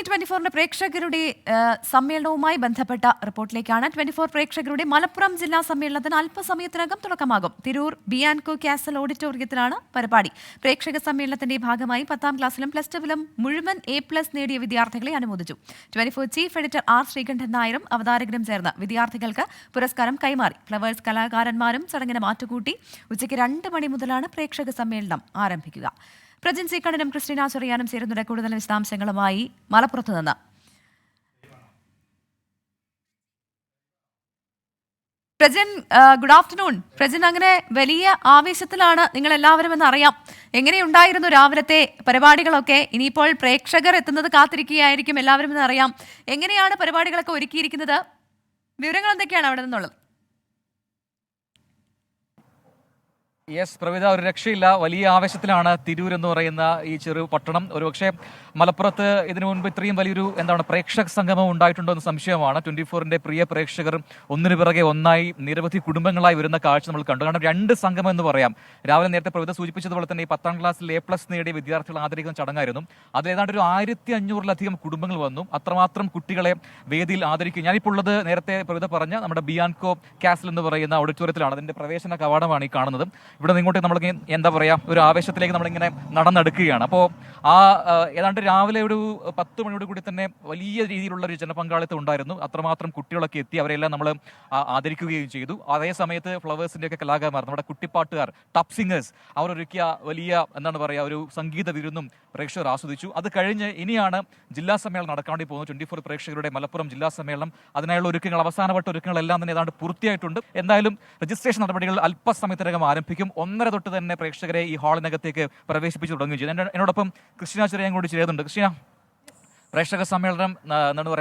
ഇനി 24 പ്രേക്ഷകരുടെ സമ്മേളനവുമായി ബന്ധപ്പെട്ട റിപ്പോർട്ടിലേക്കാണ്. 24 പ്രേക്ഷകരുടെ മലപ്പുറം ജില്ലാ സമ്മേളനത്തിന് അല്പസമയത്തിനകം തുടക്കമാകും. തിരൂർ ബിയാൻകോ കാസൽ ഓഡിറ്റോറിയത്തിലാണ് പരിപാടി. പ്രേക്ഷക സമ്മേളനത്തിന്റെ ഭാഗമായി 10ാം ക്ലാസ്സിലും പ്ലസ് ടുവിലും മുഴുവൻ A+ നേടിയ വിദ്യാർത്ഥികളെ അനുമോദിച്ചു. 24 ചീഫ് എഡിറ്റർ ആർ ശ്രീകണ്ഠൻ നായരും അവതാരകരും ചേർന്ന് വിദ്യാർത്ഥികൾക്ക് പുരസ്കാരം കൈമാറി. ഫ്ലവേഴ്സ് കലാകാരന്മാരും ചടങ്ങിന് മാറ്റുകൂട്ടി. ഉച്ചയ്ക്ക് 2 മണി മുതലാണ് പ്രേക്ഷക സമ്മേളനം ആരംഭിക്കുക. പ്രജിൻ സി കണ്ണനും ക്രിസ്റ്റീന ചെറിയാനും ചേരുന്നുണ്ട് കൂടുതൽ വിശദാംശങ്ങളുമായി മലപ്പുറത്ത് നിന്ന്. Prajin, good afternoon. പ്രജിൻ, അങ്ങനെ വലിയ ആവേശത്തിലാണ് നിങ്ങൾ എല്ലാവരും എന്ന് അറിയാം. എങ്ങനെയുണ്ടായിരുന്നു രാവിലത്തെ പരിപാടികളൊക്കെ? ഇനിയിപ്പോൾ പ്രേക്ഷകർ എത്തുന്നത് കാത്തിരിക്കുകയായിരിക്കും എല്ലാവരും എന്ന് അറിയാം. എങ്ങനെയാണ് പരിപാടികളൊക്കെ ഒരുക്കിയിരിക്കുന്നത്? വിവരങ്ങൾ എന്തൊക്കെയാണ് അവിടെ നിന്നുള്ളത്? യെസ് പ്രവിത, ഒരു രക്ഷയില്ല. വലിയ ആവേശത്തിലാണ് തിരൂർ എന്ന് പറയുന്ന ഈ ചെറു പട്ടണം. ഒരുപക്ഷെ മലപ്പുറത്ത് ഇതിനു മുൻപ് ഇത്രയും വലിയൊരു പ്രേക്ഷക സംഗമം ഉണ്ടായിട്ടുണ്ടോ എന്ന് സംശയമാണ്. 24ന്റെ പ്രിയ പ്രേക്ഷകർ ഒന്നിനു പിറകെ ഒന്നായി നിരവധി കുടുംബങ്ങളായി വരുന്ന കാഴ്ച നമ്മൾ കണ്ടു. കാരണം 2 സംഗമം എന്ന് പറയാം. രാവിലെ നേരത്തെ പ്രവിത സൂചിപ്പിച്ചതുപോലെ തന്നെ ഈ 10ാം ക്ലാസ്സിൽ A+ നേടിയ വിദ്യാർത്ഥികൾ ആദരിക്കുന്ന ചടങ്ങായിരുന്നു. അത് ഏതാണ്ട് ഒരു 1500-ലധികം കുടുംബങ്ങൾ വന്നു. അത്രമാത്രം കുട്ടികളെ വേദിയിൽ ആദരിക്കും. ഞാനിപ്പോൾ ഉള്ളത് നേരത്തെ പ്രവിത പറഞ്ഞ നമ്മുടെ ബിയാൻകോ കാസൽ എന്ന് പറയുന്ന ഓഡിറ്റോറിയത്തിലാണ്. അതിന്റെ പ്രവേശന കവാടമാണ് ഈ കാണുന്നത്. ഇവിടെ നിങ്ങോട്ട് നമ്മൾക്ക് ഒരു ആവേശത്തിലേക്ക് നമ്മളിങ്ങനെ നടന്നെടുക്കുകയാണ്. അപ്പോൾ ഏതാണ്ട് രാവിലെ ഒരു 10 മണിയോട് കൂടി തന്നെ വലിയ രീതിയിലുള്ള ഒരു ജനപങ്കാളിത്തം ഉണ്ടായിരുന്നു. അത്രമാത്രം കുട്ടികളൊക്കെ എത്തി. അവരെല്ലാം നമ്മൾ ആദരിക്കുകയും ചെയ്തു. അതേ സമയത്ത് ഫ്ലവേഴ്സിന്റെ ഒക്കെ കലാകാരന്മാർ, നമ്മുടെ കുട്ടിപ്പാട്ടുകാർ, ടോപ്പ് സിംഗേഴ്സ്, അവരൊരുക്കിയ വലിയ ഒരു സംഗീത വിരുന്നും പ്രേക്ഷകർ ആസ്വദിച്ചു. അത് കഴിഞ്ഞ് ഇനിയാണ് ജില്ലാ സമ്മേളനം നടക്കാൻ വേണ്ടി പോകുന്നത്. 24 പ്രേക്ഷകരുടെ മലപ്പുറം ജില്ലാ സമ്മേളനം. അതിനായുള്ള ഒരുക്കങ്ങൾ, അവസാനവട്ട ഒരുക്കങ്ങളെല്ലാം തന്നെ ഏതാണ്ട് പൂർത്തിയായിട്ടുണ്ട്. എന്തായാലും രജിസ്ട്രേഷൻ നടപടികൾ അല്പസമയത്തിനകം ആരംഭിക്കും. 1:30 തൊട്ട് തന്നെ പ്രേക്ഷകരെ ഈ ഹാളിനകത്തേക്ക് പ്രവേശിപ്പിച്ചു തുടങ്ങുകയും ചെയ്തു. എന്നോടൊപ്പം ക്രിസ്റ്റീന ചെറിയാൻ കൂടി ചേരുന്നുണ്ട്. ക്രിസ്റ്റീന, പ്രേക്ഷക സമ്മേളനം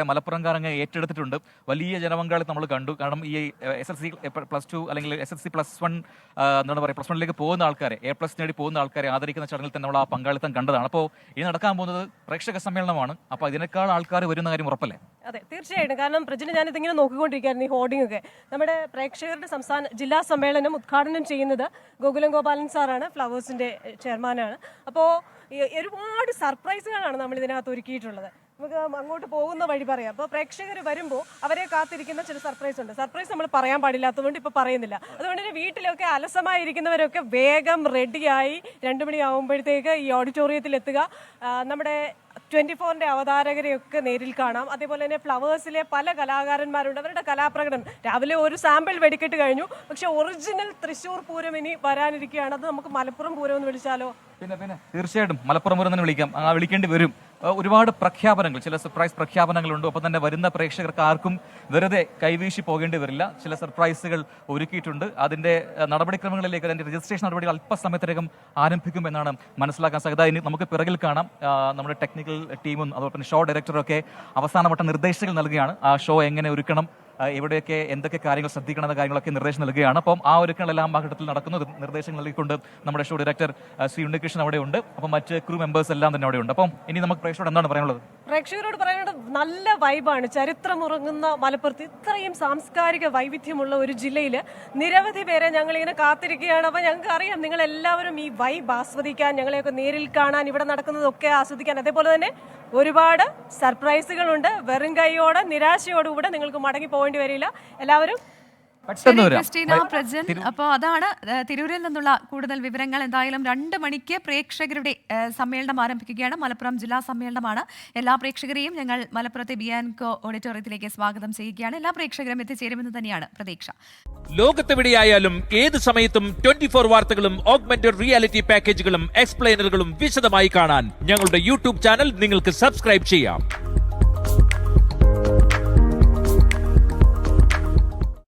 മലപ്പുറംകാരങ്ങ് ഏറ്റെടുത്തിട്ടുണ്ട്. വലിയ ജനപങ്കാളിത്തം നമ്മൾ കണ്ടു. കാരണം ഈ SSLC +2 അല്ലെങ്കിൽ SSLC +1 +1ലേക്ക് പോകുന്ന ആൾക്കാരെ, A+ നേടി പോകുന്ന ആൾക്കാരെ ആദരിക്കുന്ന ചടങ്ങിൽ തന്നെ നമ്മൾ ആ പങ്കാളിത്തം കണ്ടതാണ്. അപ്പോൾ ഇനി നടക്കാൻ പോകുന്നത് പ്രേക്ഷക സമ്മേളനമാണ്. അപ്പോൾ ഇതിനേക്കാൾ ആൾക്കാർ വരുന്ന കാര്യം ഉറപ്പല്ലേ? അതെ, തീർച്ചയായിട്ടും. കാരണം പ്രജിന് ഞാനിതിങ്ങനെ നോക്കിക്കൊണ്ടിരിക്കുകയായിരുന്നു ഈ ഹോർഡിംഗ് ഒക്കെ. നമ്മുടെ പ്രേക്ഷകരുടെ ജില്ലാ സമ്മേളനം ഉദ്ഘാടനം ചെയ്യുന്നത് ഗോകുലം ഗോപാലൻ സാറാണ്, ഫ്ലവേഴ്സിന്റെ ചെയർമാനാണ്. അപ്പോൾ ഒരുപാട് സർപ്രൈസുകളാണ് നമ്മൾ ഇതിനകത്ത് ഒരുക്കിയിട്ടുള്ളത്. നമുക്ക് അങ്ങോട്ട് പോകുന്ന വഴി പറയാം. അപ്പോൾ പ്രേക്ഷകർ വരുമ്പോൾ അവരെ കാത്തിരിക്കുന്ന ചില സർപ്രൈസ് ഉണ്ട്. സർപ്രൈസ് നമ്മൾ പറയാൻ പാടില്ലാത്തതുകൊണ്ട് ഇപ്പോൾ പറയുന്നില്ല. അതുകൊണ്ട് തന്നെ വീട്ടിലൊക്കെ അലസമായിരിക്കുന്നവരൊക്കെ വേഗം റെഡിയായി 2 മണിയാകുമ്പോഴത്തേക്ക് ഈ ഓഡിറ്റോറിയത്തിൽ എത്തുക. നമ്മുടെ 24ന്റെ അവതാരകരെയൊക്കെ നേരിൽ കാണാം. അതേപോലെ തന്നെ ഫ്ലവേഴ്സിലെ പല കലാകാരന്മാരുണ്ട്. അവരുടെ കലാപ്രകടനം രാവിലെ ഒരു സാമ്പിൾ വെടിക്കെട്ട് കഴിഞ്ഞു. പക്ഷെ ഒറിജിനൽ തൃശ്ശൂർ പൂരം ഇനി വരാനിരിക്കുകയാണ്. അത് നമുക്ക് മലപ്പുറം പൂരം എന്ന് വിളിച്ചാലോ? പിന്നെ തീർച്ചയായിട്ടും മലപ്പുറം പൂരം തന്നെ വിളിക്കാം. വിളിക്കേണ്ടി വരും. ഒരുപാട് പ്രഖ്യാപനങ്ങൾ, ചില സർപ്രൈസ് പ്രഖ്യാപനങ്ങളുണ്ട്. ഒപ്പം തന്നെ വരുന്ന പ്രേക്ഷകർക്ക് ആർക്കും വെറുതെ കൈവീശി പോകേണ്ടി വരില്ല. ചില സർപ്രൈസുകൾ ഒരുക്കിയിട്ടുണ്ട്. അതിന്റെ നടപടിക്രമങ്ങളിലേക്ക്, അതിന്റെ രജിസ്ട്രേഷൻ നടപടികൾ അല്പസമയത്തിനകം ആരംഭിക്കും എന്നാണ് മനസ്സിലാക്കാൻ സാധ്യത. ഇനി നമുക്ക് പിറകിൽ കാണാം നമ്മുടെ ടെക്നിക്കൽ ടീമും അതുപോലെ തന്നെ ഷോ ഡയറക്ടറും ഒക്കെ അവസാനവട്ട നിർദ്ദേശങ്ങൾ നൽകുകയാണ്. ആ ഷോ എങ്ങനെ ഒരുക്കണം, എവിടെയൊക്കെ എന്തൊക്കെ കാര്യങ്ങൾ ശ്രദ്ധിക്കണം എന്ന കാര്യങ്ങളൊക്കെ നിർദ്ദേശം നൽകുകയാണ്. അപ്പം ആ ഒരുക്കങ്ങളെല്ലാം ആ ഘട്ടത്തിൽ നടക്കുന്നത്. നിർദ്ദേശങ്ങൾ നൽകിക്കൊണ്ട് നമ്മുടെ ഷോ ഡയറക്ടർ സി ഉണ്ണികൃഷ്ണൻ അവിടെ ഉണ്ട്. അപ്പം മറ്റ് ക്രൂ മെമ്പേഴ്സ് എല്ലാം തന്നെ അവിടെ ഉണ്ട്. അപ്പം ഇനി നമുക്ക് പ്രേക്ഷകരോട് എന്താണ് പറയാനുള്ളത്? പ്രേക്ഷകരോട് പറയാനുള്ളത് നല്ല വൈബാണ്. ചരിത്രമുറങ്ങുന്ന മലപ്പുറത്ത് ഇത്രയും സാംസ്കാരിക വൈവിധ്യമുള്ള ഒരു ജില്ലയിൽ നിരവധി പേരെ ഞങ്ങളിങ്ങനെ കാത്തിരിക്കുകയാണ്. അപ്പോൾ ഞങ്ങൾക്ക് അറിയാം നിങ്ങൾ എല്ലാവരും ഈ വൈബ് ആസ്വദിക്കാൻ, ഞങ്ങളെയൊക്കെ നേരിൽ കാണാൻ, ഇവിടെ നടക്കുന്നതൊക്കെ ആസ്വദിക്കാൻ. അതേപോലെ തന്നെ ഒരുപാട് സർപ്രൈസുകളുണ്ട്. വെറും കൈയോടെ നിരാശയോടുകൂടെ നിങ്ങൾക്ക് മടങ്ങി പോകേണ്ടി വരില്ല. എല്ലാവരും ക്രിസ്റ്റീന, പ്രജൻ. അപ്പോൾ അതാണ് തിരൂരിൽ നിന്നുള്ള കൂടുതൽ വിവരങ്ങൾ. എന്തായാലും 2 മണിക്ക് പ്രേക്ഷകരുടെ സമ്മേളനം ആരംഭിക്കുകയാണ്. മലപ്പുറം ജില്ലാ സമ്മേളനമാണ്. എല്ലാ പ്രേക്ഷകരെയും ഞങ്ങൾ മലപ്പുറത്തെ ബിയാൻകോ ഓഡിറ്റോറിയത്തിലേക്ക് സ്വാഗതം ചെയ്യുകയാണ്. എല്ലാ പ്രേക്ഷകരും എത്തിച്ചേരുമെന്ന് തന്നെയാണ് പ്രതീക്ഷ. ലോകത്തെവിടെയായാലും ഏത് സമയത്തും 24 വാർത്തകളും ഓഗ്മെന്റഡ് റിയാലിറ്റി പാക്കേജുകളും എക്സ്പ്ലെയിനറുകളും വിശദമായി കാണാൻ ഞങ്ങളുടെ YouTube ചാനൽ നിങ്ങൾക്ക് സബ്സ്ക്രൈബ് ചെയ്യാം.